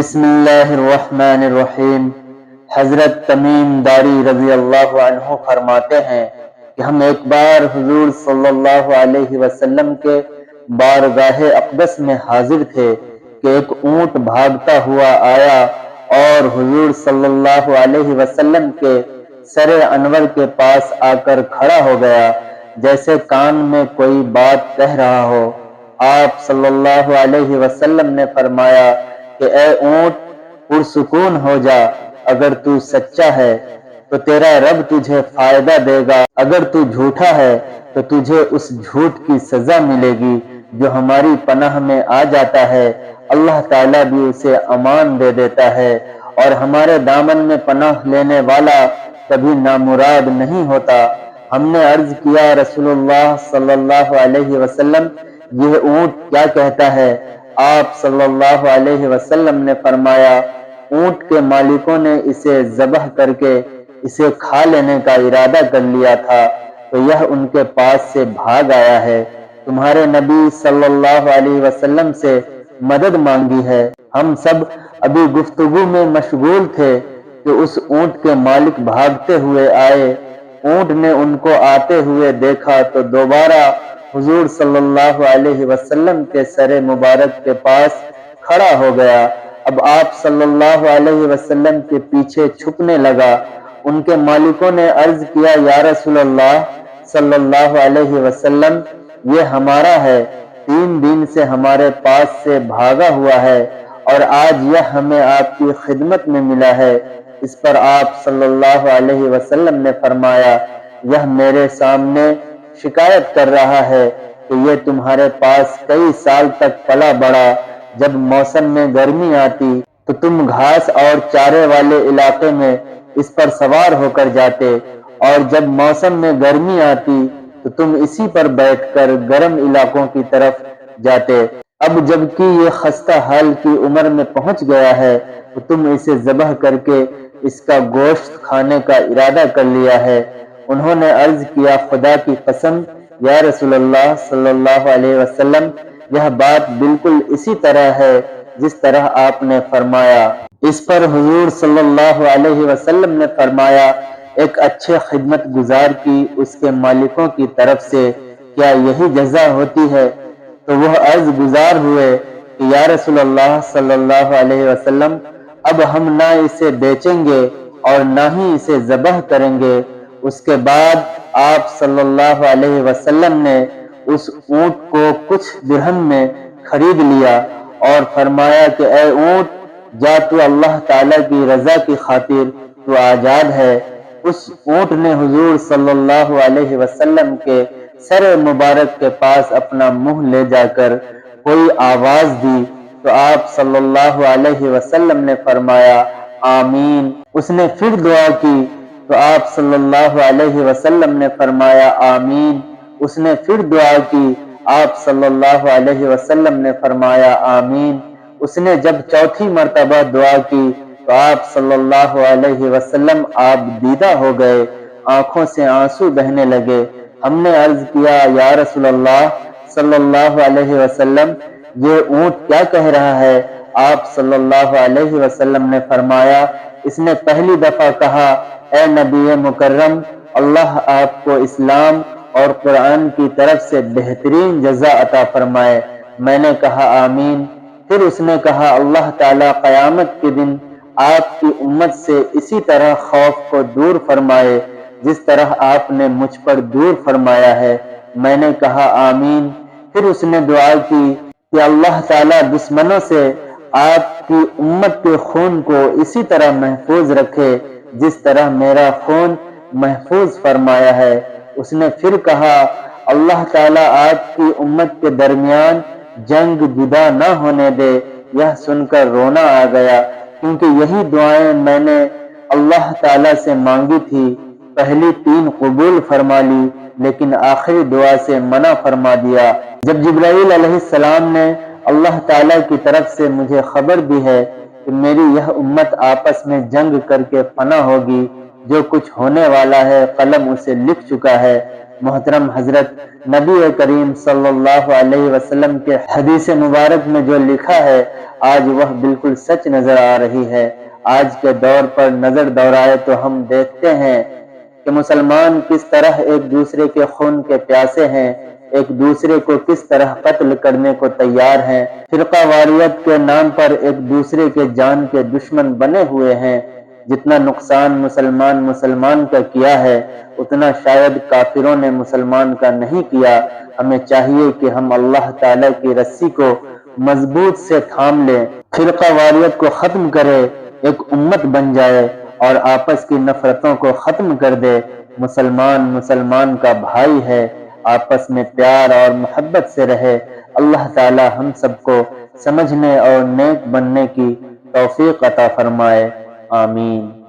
بسم اللہ الرحمن الرحیم۔ حضرت تمیم داری رضی اللہ عنہ فرماتے ہیں کہ ہم ایک بار حضور صلی اللہ علیہ وسلم کے بارگاہ اقدس میں حاضر تھے کہ ایک اونٹ بھاگتا ہوا آیا اور حضور صلی اللہ علیہ وسلم کے سر انور کے پاس آ کر کھڑا ہو گیا، جیسے کان میں کوئی بات کہہ رہا ہو۔ آپ صلی اللہ علیہ وسلم نے فرمایا کہ اے اونٹ، پرسکون ہو جا، اگر تو سچا ہے تو تیرا رب تجھے فائدہ دے گا، اگر تو جھوٹا ہے تو تجھے اس جھوٹ کی سزا ملے گی۔ جو ہماری پناہ میں آ جاتا ہے اللہ تعالیٰ بھی اسے امان دے دیتا ہے، اور ہمارے دامن میں پناہ لینے والا کبھی نامراد نہیں ہوتا۔ ہم نے عرض کیا رسول اللہ صلی اللہ علیہ وسلم، یہ اونٹ کیا کہتا ہے؟ آپ صلی اللہ علیہ وسلم نے فرمایا، اونٹ کے مالکوں نے اسے ذبح کر کے اسے کھا لینے کا ارادہ کر لیا تھا تو یہ ان کے پاس سے بھاگ آیا ہے، تمہارے نبی صلی اللہ علیہ وسلم سے مدد مانگی ہے۔ ہم سب ابھی گفتگو میں مشغول تھے کہ اس اونٹ کے مالک بھاگتے ہوئے آئے۔ اونٹ نے ان کو آتے ہوئے دیکھا تو دوبارہ حضور صلی اللہ علیہ وسلم کے سر مبارک کے پاس کھڑا ہو گیا۔ اب آپ صلی اللہ علیہ وسلم کے پیچھے چھپنے لگا۔ ان کے مالکوں نے عرض کیا، یا رسول اللہ صلی اللہ علیہ وسلم، یہ ہمارا ہے، 3 دن سے ہمارے پاس سے بھاگا ہوا ہے اور آج یہ ہمیں آپ کی خدمت میں ملا ہے۔ اس پر آپ صلی اللہ علیہ وسلم نے فرمایا، یہ میرے سامنے شکایت کر رہا ہے کہ یہ تمہارے پاس کئی سال تک پلا بڑھا، جب موسم میں گرمی آتی تو تم گھاس اور چارے والے علاقے میں اس پر سوار ہو کر جاتے، اور جب موسم میں گرمی آتی تو تم اسی پر بیٹھ کر گرم علاقوں کی طرف جاتے۔ اب جبکہ یہ خستہ حال کی عمر میں پہنچ گیا ہے تو تم اسے ذبح کر کے اس کا گوشت کھانے کا ارادہ کر لیا ہے۔ انہوں نے عرض کیا، خدا کی قسم یا رسول اللہ صلی اللہ علیہ وسلم، یہ بات بالکل اسی طرح ہے جس طرح آپ نے فرمایا۔ اس پر حضور صلی اللہ علیہ وسلم نے فرمایا، ایک اچھے خدمت گزار کی اس کے مالکوں کی طرف سے کیا یہی جزا ہوتی ہے؟ تو وہ عرض گزار ہوئے کہ یا رسول اللہ صلی اللہ علیہ وسلم، اب ہم نہ اسے بیچیں گے اور نہ ہی اسے ذبح کریں گے۔ اس کے بعد آپ صلی اللہ علیہ وسلم نے اس اونٹ کو کچھ درہم میں خرید لیا اور فرمایا کہ اے اونٹ، جا تو اللہ تعالیٰ کی رضا کی خاطر تو آزاد ہے۔ اس اونٹ نے حضور صلی اللہ علیہ وسلم کے سر مبارک کے پاس اپنا منہ لے جا کر کوئی آواز دی تو آپ صلی اللہ علیہ وسلم نے فرمایا، آمین۔ اس نے پھر دعا کی تو آپ صلی اللہ علیہ وسلم نے فرمایا، آمین۔ اس نے پھر دعا کی، آپ صلی اللہ علیہ وسلم نے فرمایا، آمین۔ اس نے جب چوتھی مرتبہ دعا کی تو آپ صلی اللہ علیہ وسلم آپ دیدہ ہو گئے، آنکھوں سے آنسو بہنے لگے۔ ہم نے عرض کیا، یا رسول اللہ صلی اللہ علیہ وسلم، یہ اونٹ کیا کہہ رہا ہے؟ آپ صلی اللہ علیہ وسلم نے فرمایا، اس نے پہلی دفعہ کہا، اے نبی مکرم، اللہ آپ کو اسلام اور قرآن کی طرف سے بہترین جزا عطا فرمائے۔ میں نے کہا، آمین۔ پھر اس نے کہا، اللہ تعالیٰ قیامت کے دن آپ کی امت سے اسی طرح خوف کو دور فرمائے جس طرح آپ نے مجھ پر دور فرمایا ہے۔ میں نے کہا، آمین۔ پھر اس نے دعا کی کہ اللہ تعالیٰ دشمنوں سے آپ کی امت کے خون کو اسی طرح محفوظ رکھے جس طرح میرا خون محفوظ فرمایا ہے۔ اس نے پھر کہا، اللہ تعالیٰ آپ کی امت کے درمیان جنگ جدا نہ ہونے دے۔ یہ سن کر رونا آ گیا، کیونکہ یہی دعائیں میں نے اللہ تعالیٰ سے مانگی تھی۔ پہلی 3 قبول فرما لی لیکن آخری دعا سے منع فرما دیا۔ جب جبرائیل علیہ السلام نے اللہ تعالیٰ کی طرف سے مجھے خبر دی ہے کہ میری یہ امت آپس میں جنگ کر کے فنا ہوگی، جو کچھ ہونے والا ہے قلم اسے لکھ چکا ہے۔ محترم حضرت نبی کریم صلی اللہ علیہ وسلم کے حدیث مبارک میں جو لکھا ہے، آج وہ بالکل سچ نظر آ رہی ہے۔ آج کے دور پر نظر دوڑائے تو ہم دیکھتے ہیں کہ مسلمان کس طرح ایک دوسرے کے خون کے پیاسے ہیں، ایک دوسرے کو کس طرح قتل کرنے کو تیار ہیں، فرقہ واریت کے نام پر ایک دوسرے کے جان کے دشمن بنے ہوئے ہیں۔ جتنا نقصان مسلمان کا کیا ہے اتنا شاید کافروں نے مسلمان کا نہیں کیا۔ ہمیں چاہیے کہ ہم اللہ تعالیٰ کی رسی کو مضبوط سے تھام لیں، فرقہ واریت کو ختم کرے، ایک امت بن جائے اور آپس کی نفرتوں کو ختم کر دے۔ مسلمان کا بھائی ہے، آپس میں پیار اور محبت سے رہے۔ اللہ تعالی ہم سب کو سمجھنے اور نیک بننے کی توفیق عطا فرمائے، آمین۔